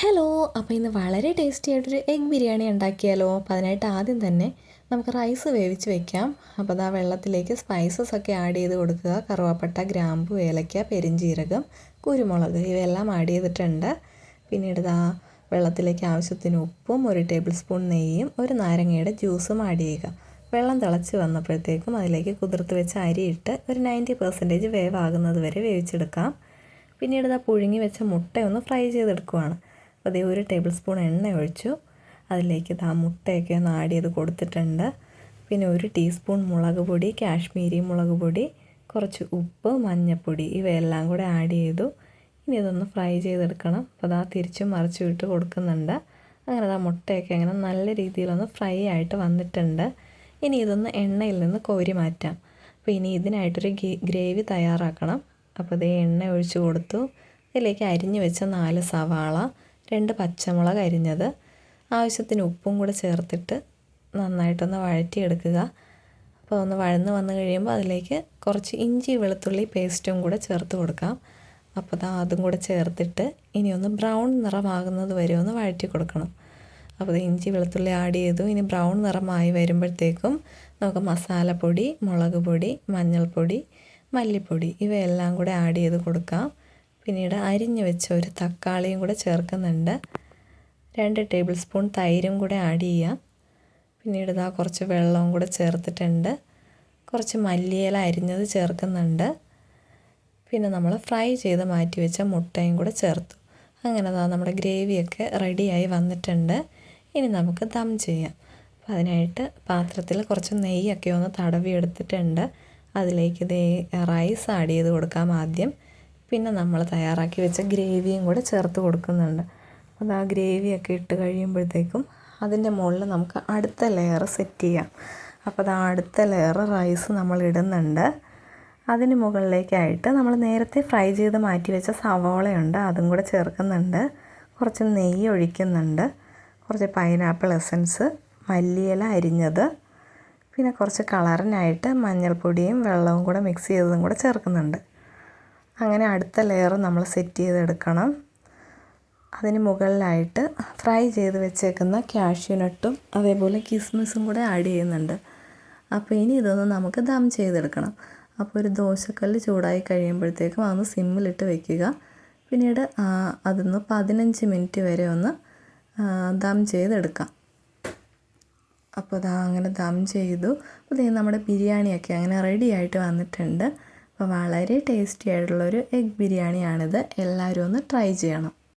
Hello, അപ്പോൾ ഇന്ന് വളരെ ടേസ്റ്റി ആയിട്ടൊരു എഗ് ബിരിയാണി ഉണ്ടാക്കിയാലോ. അപ്പോൾ അതിനായിട്ട് ആദ്യം തന്നെ നമുക്ക് റൈസ് വേവിച്ച് വെക്കാം. അപ്പോൾ അത് ആ വെള്ളത്തിലേക്ക് സ്പൈസസ് ഒക്കെ ആഡ് ചെയ്ത് കൊടുക്കുക. കറുവാപ്പട്ട, ഗ്രാമ്പു, ഏലക്ക, പെരിഞ്ജീരകം, കുരുമുളക് ഇവയെല്ലാം ആഡ് ചെയ്തിട്ടുണ്ട്. പിന്നീട് ഇതാ വെള്ളത്തിലേക്ക് ആവശ്യത്തിന് ഉപ്പും 1 ടേബിൾ സ്പൂൺ നെയ്യും 1 നാരങ്ങയുടെ ജ്യൂസും ആഡ് ചെയ്യുക. വെള്ളം തിളച്ച് വന്നപ്പോഴത്തേക്കും അതിലേക്ക് കുതിർത്ത് വെച്ച അരിയിട്ട് ഒരു 90% വേവാകുന്നത് വരെ വേവിച്ചെടുക്കാം. പിന്നീട് ഇതാ പുഴുങ്ങി വെച്ച മുട്ടയൊന്ന് ഫ്രൈ ചെയ്തെടുക്കുവാണ്. അപ്പോൾ അതേ 1 ടേബിൾ സ്പൂൺ എണ്ണ ഒഴിച്ചു. അതിലേക്ക് ഇതാ മുട്ടയൊക്കെ ഒന്ന് ആഡ് ചെയ്ത് കൊടുത്തിട്ടുണ്ട്. പിന്നെ 1 ടീസ്പൂൺ മുളക് പൊടി, കാശ്മീരി മുളക് പൊടി, കുറച്ച് ഉപ്പ്, മഞ്ഞൾപ്പൊടി ഇവയെല്ലാം കൂടെ ആഡ് ചെയ്തു. ഇനി ഇതൊന്ന് ഫ്രൈ ചെയ്തെടുക്കണം. അപ്പോൾ അതാ തിരിച്ചും മറിച്ചും ഇട്ട് കൊടുക്കുന്നുണ്ട്. അങ്ങനെ അതാ മുട്ടയൊക്കെ അങ്ങനെ നല്ല രീതിയിലൊന്ന് ഫ്രൈ ആയിട്ട് വന്നിട്ടുണ്ട്. ഇനി ഇതൊന്ന് എണ്ണയിൽ നിന്ന് കോരി മാറ്റാം. അപ്പോൾ ഇനി ഇതിനായിട്ടൊരു ഗ്രേവി തയ്യാറാക്കണം. അപ്പോൾ അതേ എണ്ണ ഒഴിച്ച് കൊടുത്തു. ഇതിലേക്ക് അരിഞ്ഞു വെച്ച 4 സവാള, 2 പച്ചമുളക് അരിഞ്ഞത്, ആവശ്യത്തിന് ഉപ്പും കൂടെ ചേർത്തിട്ട് നന്നായിട്ടൊന്ന് വഴറ്റിയെടുക്കുക. അപ്പോൾ ഒന്ന് വഴന്ന് വന്ന് കഴിയുമ്പോൾ അതിലേക്ക് കുറച്ച് ഇഞ്ചി വെളുത്തുള്ളി പേസ്റ്റും കൂടെ ചേർത്ത് കൊടുക്കാം. അപ്പോൾ അതും കൂടെ ചേർത്തിട്ട് ഇനി ഒന്ന് ബ്രൗൺ നിറമാകുന്നത് വരെ ഒന്ന് വഴറ്റി കൊടുക്കണം. അപ്പോൾ ഇഞ്ചി വെളുത്തുള്ളി ആഡ് ചെയ്തു. ഇനി ബ്രൗൺ നിറമായി വരുമ്പോഴത്തേക്കും നമുക്ക് മസാലപ്പൊടി, മുളക് പൊടി, മഞ്ഞൾപ്പൊടി, മല്ലിപ്പൊടി ഇവയെല്ലാം കൂടെ ആഡ് ചെയ്ത് കൊടുക്കാം. പിന്നീട് അരിഞ്ഞു വെച്ച ഒരു തക്കാളിയും കൂടെ ചേർക്കുന്നുണ്ട്. 2 ടേബിൾ സ്പൂൺ തൈരും കൂടെ ആഡ് ചെയ്യാം. പിന്നീട് ഇതാ കുറച്ച് വെള്ളവും കൂടെ ചേർത്തിട്ടുണ്ട്. കുറച്ച് മല്ലിയില അരിഞ്ഞത് ചേർക്കുന്നുണ്ട്. പിന്നെ നമ്മൾ ഫ്രൈ ചെയ്ത് മാറ്റി വെച്ച മുട്ടയും കൂടെ ചേർത്തു. അങ്ങനെ നമ്മുടെ ഗ്രേവിയൊക്കെ റെഡിയായി വന്നിട്ടുണ്ട്. ഇനി നമുക്ക് ദം ചെയ്യാം. അപ്പോൾ അതിനായിട്ട് പാത്രത്തിൽ കുറച്ച് നെയ്യൊക്കെ ഒന്ന് തടവി എടുത്തിട്ടുണ്ട്. അതിലേക്ക് റൈസ് ആഡ് ചെയ്ത് കൊടുക്കാം ആദ്യം. പിന്നെ നമ്മൾ തയ്യാറാക്കി വെച്ച ഗ്രേവിയും കൂടെ ചേർത്ത് കൊടുക്കുന്നുണ്ട്. അപ്പോൾ ആ ഗ്രേവിയൊക്കെ ഇട്ട് കഴിയുമ്പോഴത്തേക്കും അതിൻ്റെ മുകളിൽ നമുക്ക് അടുത്ത ലെയർ സെറ്റ് ചെയ്യാം. അപ്പോൾ അടുത്ത ലെയർ റൈസ് നമ്മൾ ഇടുന്നുണ്ട്. അതിന് മുകളിലേക്കായിട്ട് നമ്മൾ നേരത്തെ ഫ്രൈ ചെയ്ത് മാറ്റി വെച്ച സവോളയുണ്ട്, അതും കൂടെ ചേർക്കുന്നുണ്ട്. കുറച്ച് നെയ്യ് ഒഴിക്കുന്നുണ്ട്. കുറച്ച് പൈനാപ്പിൾ എസൻസ്, മല്ലിയില അരിഞ്ഞത്, പിന്നെ കുറച്ച് കളറിനായിട്ട് മഞ്ഞൾപ്പൊടിയും വെള്ളവും കൂടെ മിക്സ് ചെയ്തതും കൂടെ ചേർക്കുന്നുണ്ട്. അങ്ങനെ അടുത്ത ലെയർ നമ്മൾ സെറ്റ് ചെയ്തെടുക്കണം. അതിന് മുകളിലായിട്ട് ഫ്രൈ ചെയ്ത് വെച്ചേക്കുന്ന കാഷ്യൂനട്ടും അതേപോലെ കിസ്മിസും കൂടെ ആഡ് ചെയ്യുന്നുണ്ട്. അപ്പോൾ ഇനി ഇതൊന്ന് നമുക്ക് ദം ചെയ്തെടുക്കണം. അപ്പോൾ ഒരു ദോശക്കല്ല് ചൂടായി കഴിയുമ്പോഴത്തേക്കും അതൊന്ന് സിമ്മിലിട്ട് വെക്കുക. പിന്നീട് അതൊന്ന് 15 മിനിറ്റ് വരെ ഒന്ന് ദം ചെയ്തെടുക്കാം. അപ്പോൾ അങ്ങനെ ദം ചെയ്തു. അപ്പോൾ നമ്മുടെ ബിരിയാണിയൊക്കെ അങ്ങനെ റെഡി ആയിട്ട് വന്നിട്ടുണ്ട്. അപ്പോൾ വളരെ ടേസ്റ്റി ആയിട്ടുള്ളൊരു എഗ് ബിരിയാണിയാണിത്. എല്ലാവരും ഒന്ന് ട്രൈ ചെയ്യണം.